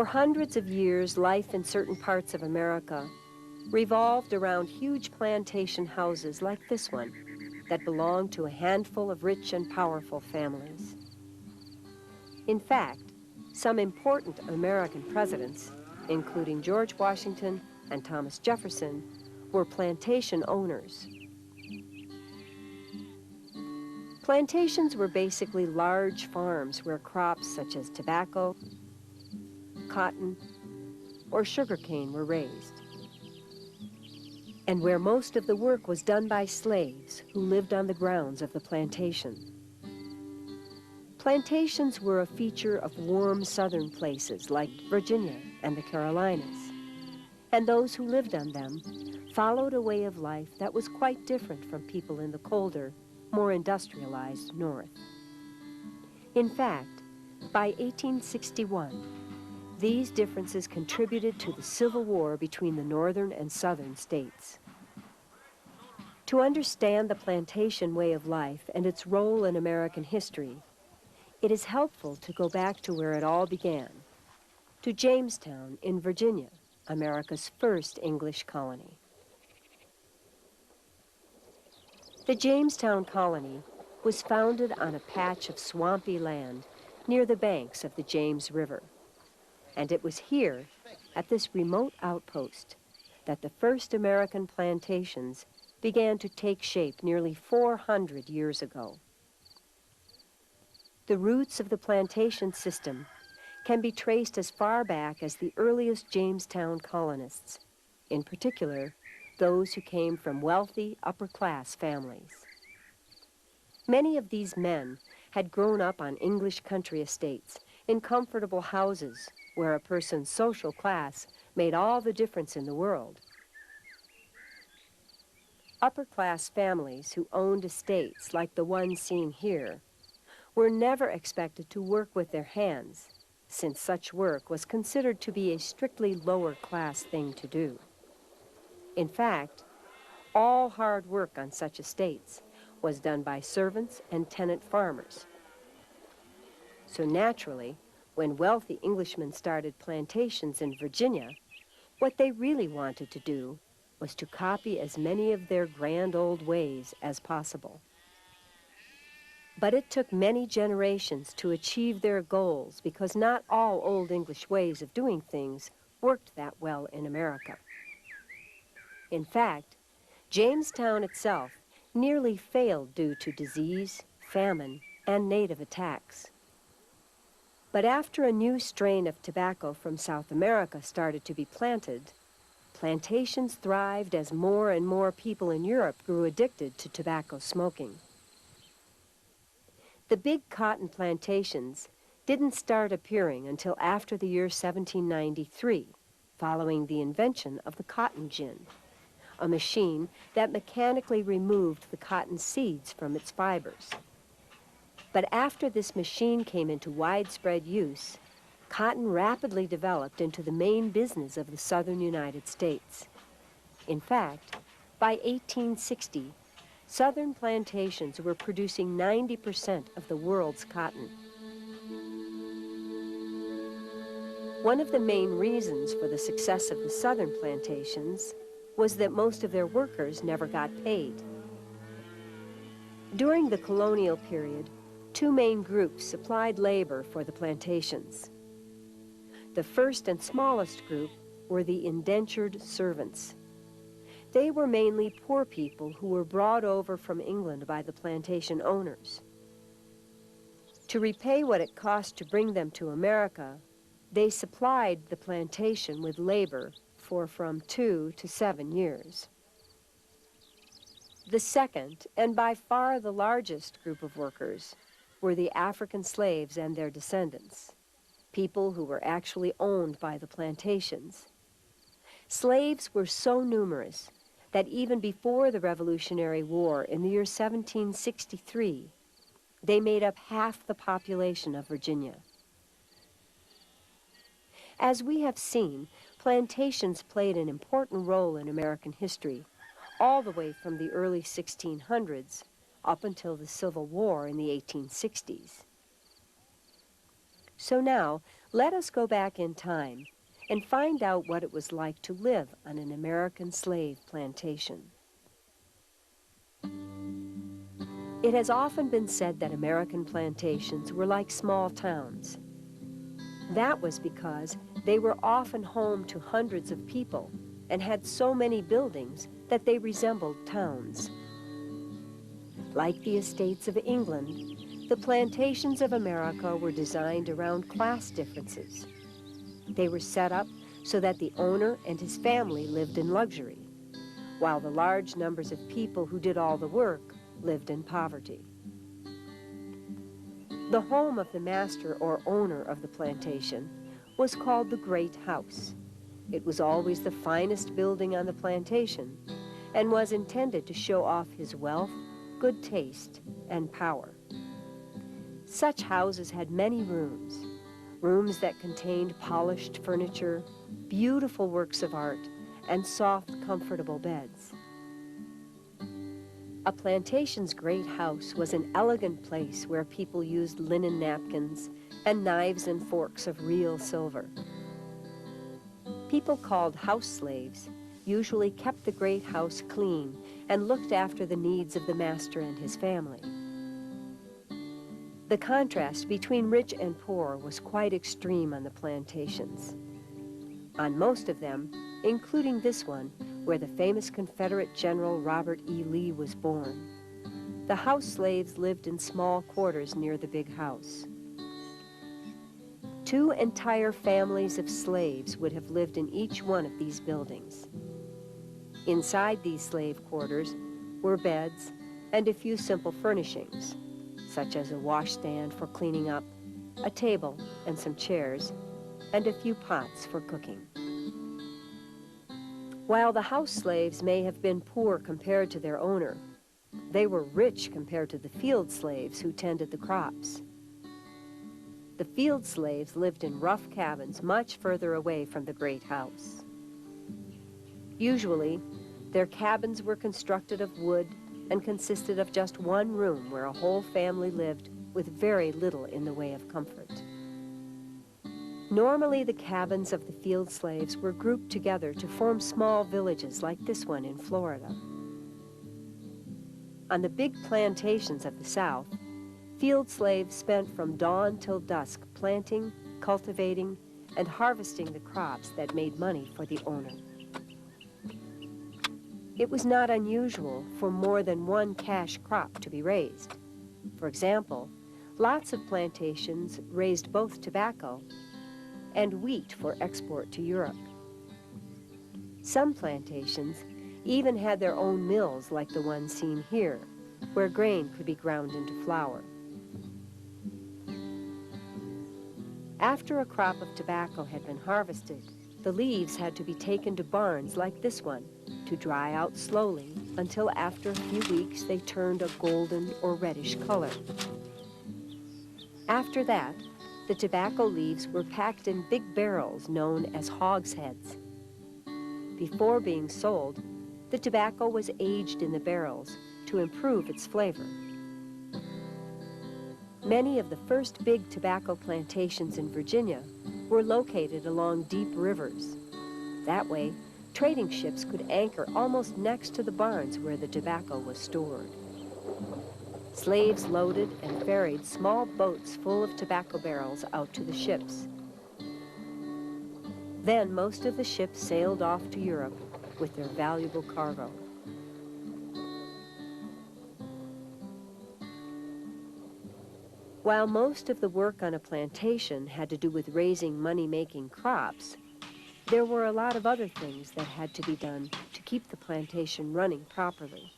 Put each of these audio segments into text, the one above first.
For hundreds of years, life in certain parts of America revolved around huge plantation houses like this one that belonged to a handful of rich and powerful families. In fact, some important American presidents, including George Washington and Thomas Jefferson, were plantation owners. Plantations were basically large farms where crops such as tobacco, cotton, or sugarcane were raised, and where most of the work was done by slaves who lived on the grounds of the plantation. Plantations were a feature of warm southern places like Virginia and the Carolinas, and those who lived on them followed a way of life that was quite different from people in the colder, more industrialized North. In fact, by 1861, these differences contributed to the Civil War between the northern and southern states. To understand the plantation way of life and its role in American history, it is helpful to go back to where it all began, to Jamestown in Virginia, America's first English colony. The Jamestown colony was founded on a patch of swampy land near the banks of the James River. And it was here, at this remote outpost, that the first American plantations began to take shape nearly 400 years ago. The roots of the plantation system can be traced as far back as the earliest Jamestown colonists, in particular, those who came from wealthy, upper-class families. Many of these men had grown up on English country estates in comfortable houses where a person's social class made all the difference in the world. Upper-class families who owned estates like the one seen here were never expected to work with their hands, since such work was considered to be a strictly lower-class thing to do. In fact, all hard work on such estates was done by servants and tenant farmers. So naturally, when wealthy Englishmen started plantations in Virginia, what they really wanted to do was to copy as many of their grand old ways as possible. But it took many generations to achieve their goals because not all old English ways of doing things worked that well in America. In fact, Jamestown itself nearly failed due to disease, famine, and native attacks. But after a new strain of tobacco from South America started to be planted, plantations thrived as more and more people in Europe grew addicted to tobacco smoking. The big cotton plantations didn't start appearing until after the year 1793, following the invention of the cotton gin, a machine that mechanically removed the cotton seeds from its fibers. But after this machine came into widespread use, cotton rapidly developed into the main business of the southern United States. In fact, by 1860, southern plantations were producing 90% of the world's cotton. One of the main reasons for the success of the southern plantations was that most of their workers never got paid. During the colonial period, two main groups supplied labor for the plantations. The first and smallest group were the indentured servants. They were mainly poor people who were brought over from England by the plantation owners. To repay what it cost to bring them to America, they supplied the plantation with labor for from 2 to 7 years. The second, and by far the largest group of workers, were the African slaves and their descendants, people who were actually owned by the plantations. Slaves were so numerous that even before the Revolutionary War in the year 1763, they made up half the population of Virginia. As we have seen, plantations played an important role in American history, all the way from the early 1600s up until the Civil War in the 1860s. So now, Let us go back in time and find out what it was like to live on an American slave plantation. It has often been said that American plantations were like small towns. That was because they were often home to hundreds of people and had so many buildings that they resembled towns. Like the estates of England, the plantations of America were designed around class differences. They were set up so that the owner and his family lived in luxury, while the large numbers of people who did all the work lived in poverty. The home of the master or owner of the plantation was called the Great House. It was always the finest building on the plantation and was intended to show off his wealth, good taste, and power. Such houses had many rooms, rooms that contained polished furniture, beautiful works of art, and soft, comfortable beds. A plantation's great house was an elegant place where people used linen napkins and knives and forks of real silver. People called house slaves usually kept the great house clean and looked after the needs of the master and his family. The contrast between rich and poor was quite extreme on the plantations. On most of them, including this one, where the famous Confederate General Robert E. Lee was born, the house slaves lived in small quarters near the big house. 2 entire families of slaves would have lived in each one of these buildings. Inside these slave quarters were beds and a few simple furnishings, such as a washstand for cleaning up, a table and some chairs, and a few pots for cooking. While the house slaves may have been poor compared to their owner, they were rich compared to the field slaves who tended the crops. The field slaves lived in rough cabins much further away from the great house. Usually, their cabins were constructed of wood and consisted of just one room where a whole family lived with very little in the way of comfort. Normally, the cabins of the field slaves were grouped together to form small villages like this one in Florida. On the big plantations of the South, field slaves spent from dawn till dusk planting, cultivating, and harvesting the crops that made money for the owner. It was not unusual for more than one cash crop to be raised. For example, lots of plantations raised both tobacco and wheat for export to Europe. Some plantations even had their own mills like the one seen here, where grain could be ground into flour. After a crop of tobacco had been harvested, the leaves had to be taken to barns like this one to dry out slowly until after a few weeks they turned a golden or reddish color. After that, the tobacco leaves were packed in big barrels known as hogsheads. Before being sold, the tobacco was aged in the barrels to improve its flavor. Many of the first big tobacco plantations in Virginia were located along deep rivers. That way, trading ships could anchor almost next to the barns where the tobacco was stored. Slaves loaded and ferried small boats full of tobacco barrels out to the ships. Then most of the ships sailed off to Europe with their valuable cargo. While most of the work on a plantation had to do with raising money-making crops, there were a lot of other things that had to be done to keep the plantation running properly.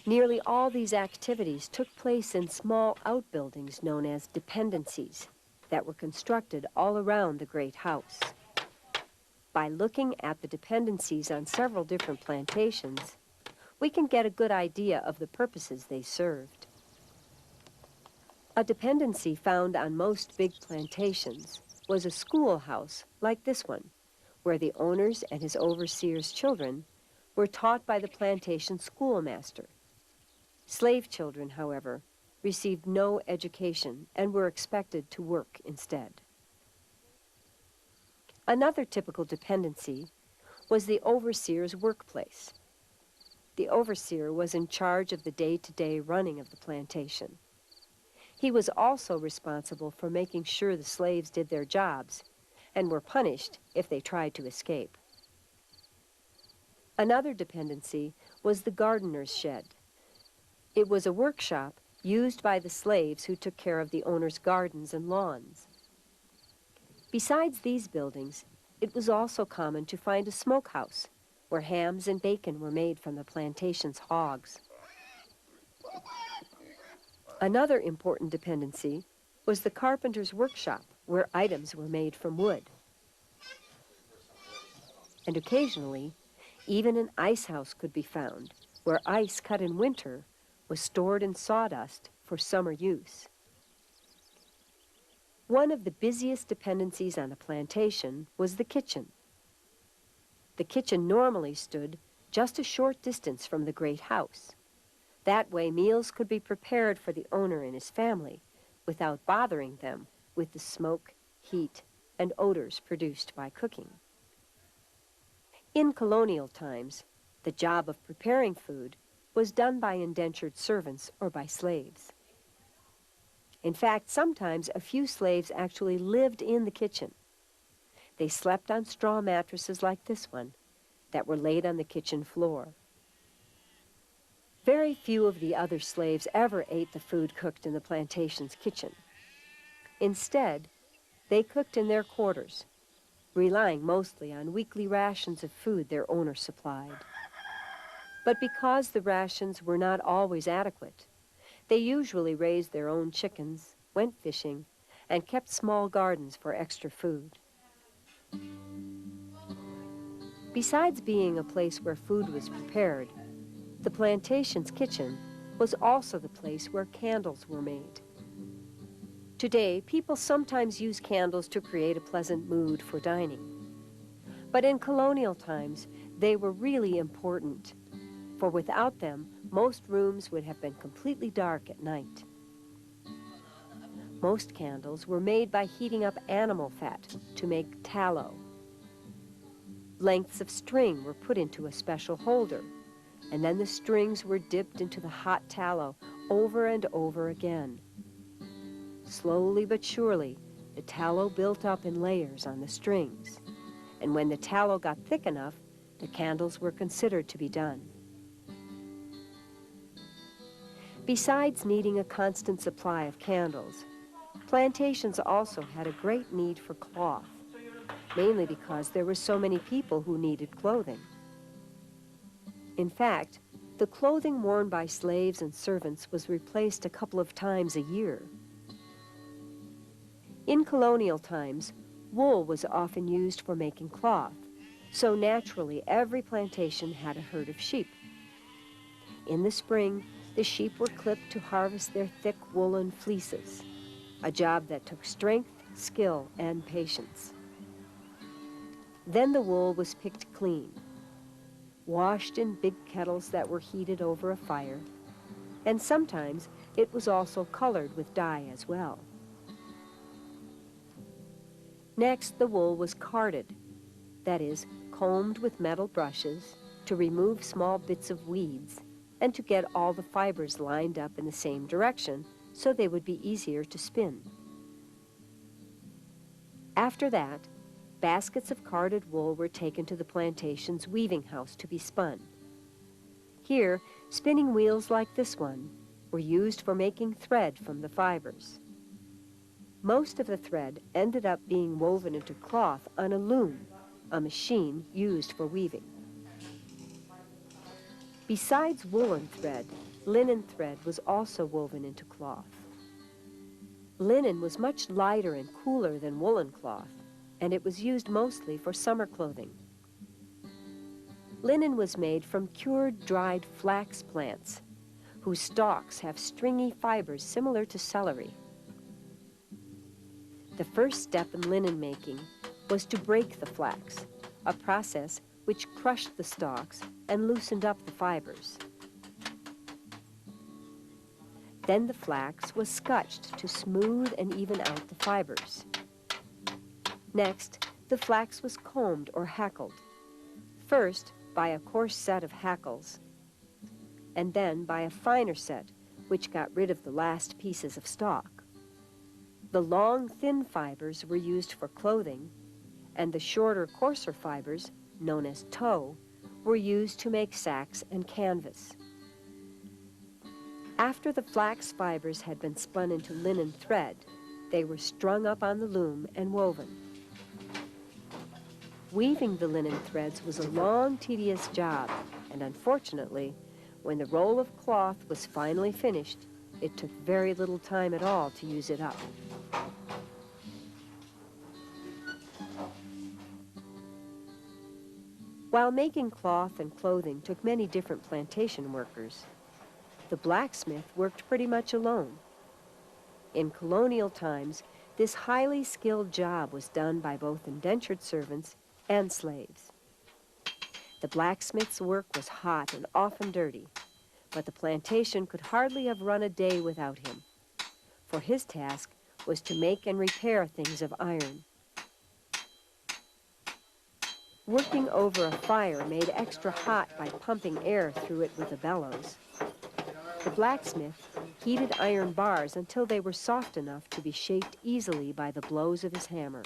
Nearly all these activities took place in small outbuildings known as dependencies that were constructed all around the great house. By looking at the dependencies on several different plantations, we can get a good idea of the purposes they served. A dependency found on most big plantations was a schoolhouse like this one, where the owners and his overseer's children were taught by the plantation schoolmaster. Slave children, however, received no education and were expected to work instead. Another typical dependency was the overseer's workplace. The overseer was in charge of the day-to-day running of the plantation. He was also responsible for making sure the slaves did their jobs and were punished if they tried to escape. Another dependency was the gardener's shed. It was a workshop used by the slaves who took care of the owner's gardens and lawns. Besides these buildings, it was also common to find a smokehouse where hams and bacon were made from the plantation's hogs. Another important dependency was the carpenter's workshop, where items were made from wood. And occasionally, even an ice house could be found, where ice cut in winter was stored in sawdust for summer use. One of the busiest dependencies on a plantation was the kitchen. The kitchen normally stood just a short distance from the great house. That way, meals could be prepared for the owner and his family without bothering them with the smoke, heat, and odors produced by cooking. In colonial times, the job of preparing food was done by indentured servants or by slaves. In fact, sometimes a few slaves actually lived in the kitchen. They slept on straw mattresses like this one that were laid on the kitchen floor. Very few of the other slaves ever ate the food cooked in the plantation's kitchen. Instead, they cooked in their quarters, relying mostly on weekly rations of food their owner supplied. But because the rations were not always adequate, they usually raised their own chickens, went fishing, and kept small gardens for extra food. Besides being a place where food was prepared, the plantation's kitchen was also the place where candles were made. Today, people sometimes use candles to create a pleasant mood for dining. But in colonial times, they were really important, for without them, most rooms would have been completely dark at night. Most candles were made by heating up animal fat to make tallow. Lengths of string were put into a special holder, and then the strings were dipped into the hot tallow over and over again. Slowly but surely, the tallow built up in layers on the strings, and when the tallow got thick enough, the candles were considered to be done. Besides needing a constant supply of candles, plantations also had a great need for cloth, mainly because there were so many people who needed clothing. In fact, the clothing worn by slaves and servants was replaced a couple of times a year. In colonial times, wool was often used for making cloth, so naturally every plantation had a herd of sheep. In the spring, the sheep were clipped to harvest their thick woolen fleeces, a job that took strength, skill, and patience. Then the wool was picked clean, washed in big kettles that were heated over a fire, and sometimes it was also colored with dye as well. Next, the wool was carded, that is, combed with metal brushes to remove small bits of weeds and to get all the fibers lined up in the same direction so they would be easier to spin. After that, baskets of carded wool were taken to the plantation's weaving house to be spun. Here, spinning wheels like this one were used for making thread from the fibers. Most of the thread ended up being woven into cloth on a loom, a machine used for weaving. Besides woolen thread, linen thread was also woven into cloth. Linen was much lighter and cooler than woolen cloth, and it was used mostly for summer clothing. Linen was made from cured dried flax plants, whose stalks have stringy fibers similar to celery. The first step in linen making was to break the flax, a process which crushed the stalks and loosened up the fibers. Then the flax was scutched to smooth and even out the fibers. Next, The flax was combed or hackled, first by a coarse set of hackles, and then by a finer set, which got rid of the last pieces of stalk. The long, thin fibers were used for clothing, and the shorter, coarser fibers, known as tow, were used to make sacks and canvas. After the flax fibers had been spun into linen thread, they were strung up on the loom and woven. Weaving the linen threads was a long, tedious job, and unfortunately, when the roll of cloth was finally finished, it took very little time at all to use it up. While making cloth and clothing took many different plantation workers, the blacksmith worked pretty much alone. In colonial times, this highly skilled job was done by both indentured servants and slaves. The blacksmith's work was hot and often dirty, but the plantation could hardly have run a day without him, for his task was to make and repair things of iron. Working over a fire made extra hot by pumping air through it with a bellows, the blacksmith heated iron bars until they were soft enough to be shaped easily by the blows of his hammer.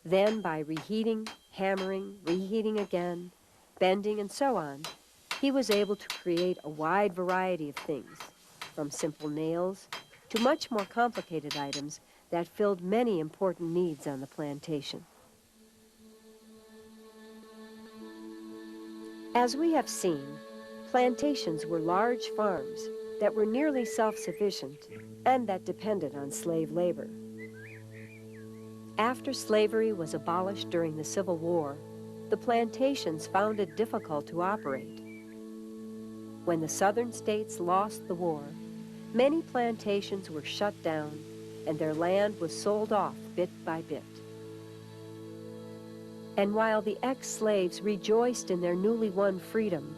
Then, by reheating, hammering, reheating again, bending, and so on, he was able to create a wide variety of things, from simple nails to much more complicated items that filled many important needs on the plantation. As we have seen, plantations were large farms that were nearly self-sufficient and that depended on slave labor. After slavery was abolished during the Civil War, the plantations found it difficult to operate. When the southern states lost the war, many plantations were shut down and their land was sold off bit by bit. And while the ex-slaves rejoiced in their newly won freedom,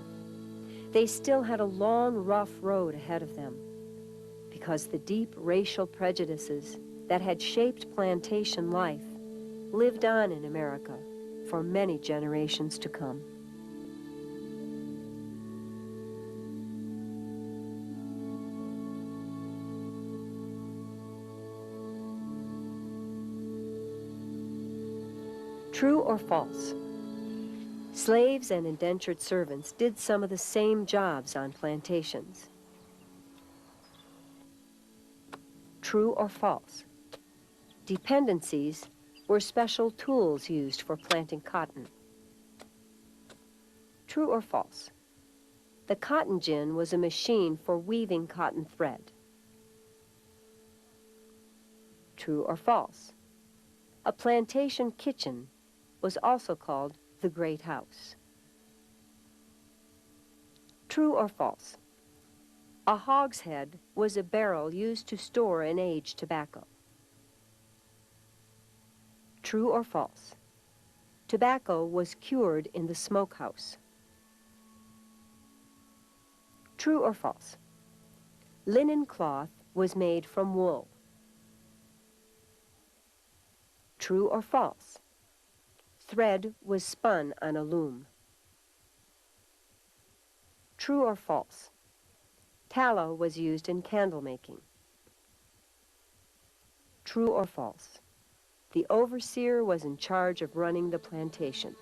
they still had a long, rough road ahead of them, because the deep racial prejudices that had shaped plantation life lived on in America for many generations to come. True or false? Slaves and indentured servants did some of the same jobs on plantations. True or false? Dependencies were special tools used for planting cotton. True or false? The cotton gin was a machine for weaving cotton thread. True or false? A plantation kitchen was also called the Great House. True or false? A hogshead was a barrel used to store and age tobacco. True or false? Tobacco was cured in the smokehouse. True or false? Linen cloth was made from wool. True or false? Thread was spun on a loom. True or false? Tallow was used in candle making. True or false? The overseer was in charge of running the plantation.